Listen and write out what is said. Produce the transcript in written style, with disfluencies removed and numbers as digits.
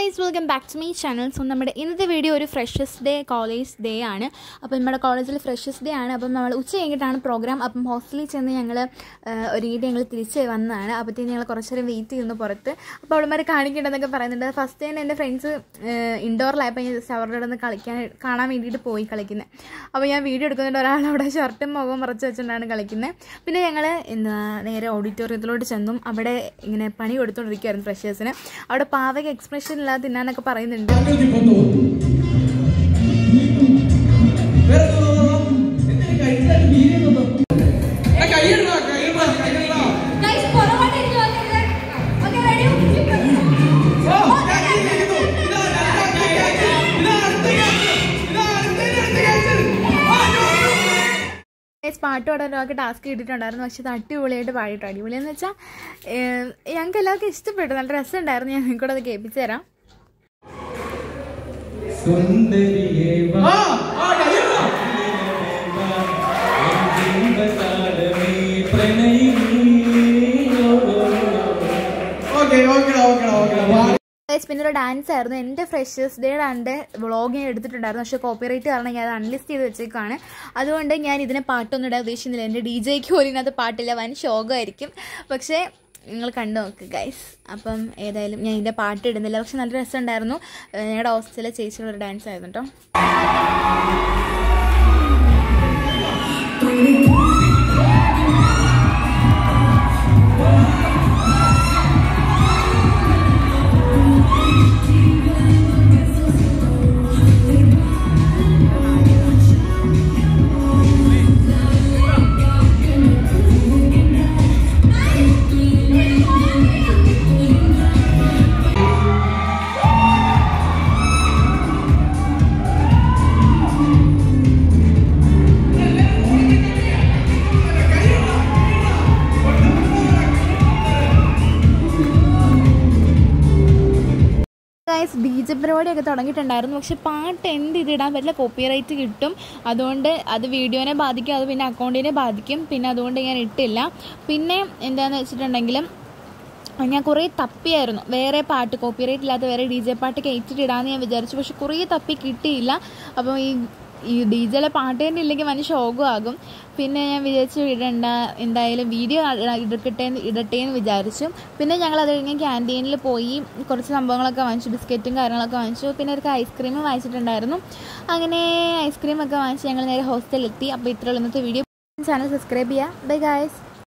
guys, welcome back to my channel. So നമ്മുടെ ഇന്നത്തെ video ഒരു ഫ്രഷേഴ്സ് ഡേ കോളേജ് ഡേ ആണ്. അപ്പോൾ നമ്മുടെ കോളേജിൽ ഫ്രഷേഴ്സ് ഡേ ആണ്. അപ്പം നമ്മൾ ഉച്ച കഴിഞ്ഞിട്ടാണ് പ്രോഗ്രാം. അപ്പം ഹോസ്റ്റലിൽ ചെന്ന് ഞങ്ങൾ ഞങ്ങൾ തിരിച്ച് വന്നതാണ്. അപ്പോഴത്തേക്ക് ഞങ്ങൾ കുറച്ച് നേരം വെയിറ്റ് ചെയ്യുന്നു പുറത്ത്. അപ്പോൾ അവിടെമാരെ കാണിക്കേണ്ടതെന്നൊക്കെ പറയുന്നുണ്ട്. ഫസ്റ്റ് ടൈം എൻ്റെ ഫ്രണ്ട്സ് ഇൻഡോറിലായപ്പോൾ ഞാൻ ജസ്റ്റ് അവരുടെ അടുത്ത് കാണാൻ വേണ്ടിയിട്ട് പോയി കളിക്കുന്നത്. അപ്പോൾ ഞാൻ വീഡിയോ എടുക്കുന്നുണ്ട്. ഒരാളവിടെ ഷർട്ടും മുഖവും മറച്ച് വെച്ചിട്ടാണ് കളിക്കുന്നത്. പിന്നെ ഞങ്ങൾ നേരെ ഓഡിറ്റോറിയത്തിലോട്ട് ചെന്നും അവിടെ ഇങ്ങനെ പണി കൊടുത്തുകൊണ്ടിരിക്കുകയായിരുന്നു ഫ്രഷേഴ്സിന്. അവിടെ പാവക എക്സ്പ്രഷൻ ഇല്ലാതെ തിന്നാനൊക്കെ പറയുന്നുണ്ട്. പാട്ട് പാടാൻ ഒരാൾക്ക് ടാസ്ക് കിട്ടിയിട്ടുണ്ടായിരുന്നു. പക്ഷെ അത് അടിപൊളിയായിട്ട് പാടിയിട്ട് അടിപൊളിയെന്ന് വെച്ചാൽ ഞങ്ങൾക്ക് എല്ലാവർക്കും ഇഷ്ടപ്പെട്ടു. നല്ല രസമുണ്ടായിരുന്നു. ഞാൻ നിങ്ങൾക്കൂടെ അത് കേൾപ്പിച്ചു തരാം. പിന്നെ ഒരു ഡാൻസ് ആയിരുന്നു. എൻ്റെ ഫ്രഷേഴ്സ് ഡേ ആണ്ട് വ്ളോഗ് ഞാൻ എടുത്തിട്ടുണ്ടായിരുന്നു. പക്ഷേ കോപ്പിറൈറ്റ് കാരണം ഞാൻ അത് അൺലിസ്റ്റ് ചെയ്ത് വെച്ചേക്കാണ്. അതുകൊണ്ട് ഞാൻ ഇതിനെ പാട്ടൊന്നും ഇടാൻ ഉദ്ദേശിക്കുന്നില്ല. എൻ്റെ DJക്ക് പോലും ഇതിനകത്ത് പാട്ടില്ല. വൻ ശോകമായിരിക്കും. പക്ഷേ നിങ്ങൾ കണ്ടു നോക്ക് ഗൈസ്. അപ്പം ഏതായാലും ഞാൻ ഇതിൻ്റെ പാട്ട് ഇടുന്നില്ല. പക്ഷെ നല്ല രസമുണ്ടായിരുന്നു. ഞങ്ങളുടെ ഹോസ്റ്റലിലെ ചേച്ചിയുടെ ഒരു ഡാൻസ് ആയിരുന്നു കേട്ടോ. DJ പരിപാടിയൊക്കെ തുടങ്ങിയിട്ടുണ്ടായിരുന്നു. പക്ഷെ പാട്ട് ഇതിടാൻ പറ്റില്ല, കോപ്പിറൈറ്റ് കിട്ടും. അതുകൊണ്ട് അത് വീഡിയോനെ ബാധിക്കും, അത് പിന്നെ അക്കൗണ്ടിനെ ബാധിക്കും. പിന്നെ അതുകൊണ്ട് ഞാൻ ഇട്ടില്ല. പിന്നെ എന്താണെന്ന് വെച്ചിട്ടുണ്ടെങ്കിലും ഞാൻ കുറേ തപ്പിയായിരുന്നു. വേറെ പാട്ട് കോപ്പിറൈറ്റ് ഇല്ലാത്ത വേറെ DJ പാട്ട് കയറ്റിട്ടിടാമെന്ന് ഞാൻ വിചാരിച്ചു. പക്ഷെ കുറേ തപ്പി കിട്ടിയില്ല. അപ്പോൾ ഈ DJയിലെ പാട്ട് തന്നെ ഇല്ലെങ്കിൽ വൻ ശോകമാകും. പിന്നെ ഞാൻ വിചാരിച്ചു ഇടണ്ട, എന്തായാലും വീഡിയോ ഇടട്ടെ എന്ന് വിചാരിച്ചു. പിന്നെ ഞങ്ങൾ അത് കഴിഞ്ഞ് ക്യാൻറ്റീനിൽ പോയി കുറച്ച് സംഭവങ്ങളൊക്കെ വാങ്ങിച്ചു. ബിസ്ക്കറ്റും കാര്യങ്ങളൊക്കെ വാങ്ങിച്ചു. പിന്നെ ഒരു ഐസ്ക്രീമും വാങ്ങിച്ചിട്ടുണ്ടായിരുന്നു. അങ്ങനെ ഐസ്ക്രീമൊക്കെ വാങ്ങിച്ച് ഞങ്ങൾ നേരെ ഹോസ്റ്റലിലെത്തി. അപ്പോൾ ഇത്രയുള്ള ഇന്നത്തെ വീഡിയോ. ചാനൽ സബ്സ്ക്രൈബ് ചെയ്യുക. Bye guys.